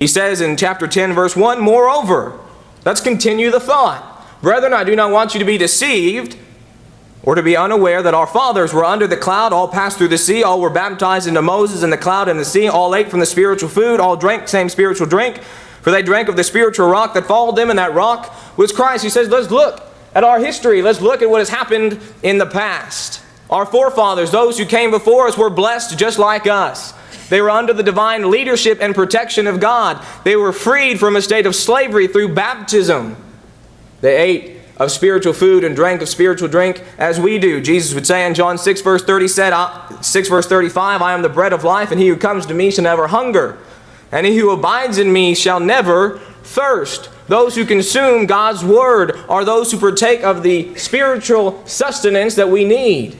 He says in chapter 10, verse 1, moreover, let's continue the thought. Brethren, I do not want you to be deceived or to be unaware that our fathers were under the cloud, all passed through the sea, all were baptized into Moses in the cloud and the sea, all ate from the spiritual food, all drank same spiritual drink, for they drank of the spiritual rock that followed them, and that rock was Christ. He says, let's look at our history. Let's look at what has happened in the past. Our forefathers, those who came before us, were blessed just like us. They were under the divine leadership and protection of God. They were freed from a state of slavery through baptism. They ate of spiritual food and drank of spiritual drink as we do. Jesus would say in John 6 verse 35, I am the bread of life, and he who comes to me shall never hunger, and he who abides in me shall never thirst. Those who consume God's word are those who partake of the spiritual sustenance that we need.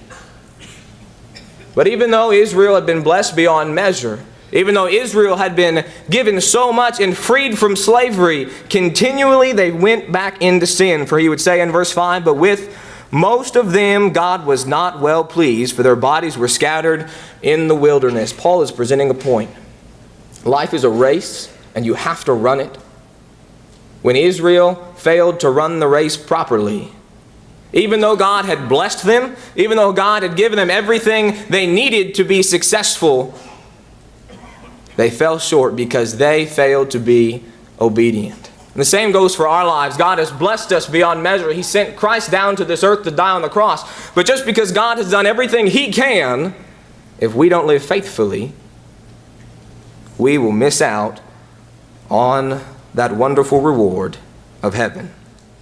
But even though Israel had been blessed beyond measure, even though Israel had been given so much and freed from slavery, continually they went back into sin. For he would say in verse 5, but with most of them God was not well pleased, for their bodies were scattered in the wilderness. Paul is presenting a point. Life is a race, and you have to run it. When Israel failed to run the race properly, even though God had blessed them, even though God had given them everything they needed to be successful, they fell short because they failed to be obedient. And the same goes for our lives. God has blessed us beyond measure. He sent Christ down to this earth to die on the cross. But just because God has done everything He can, if we don't live faithfully, we will miss out on that wonderful reward of heaven.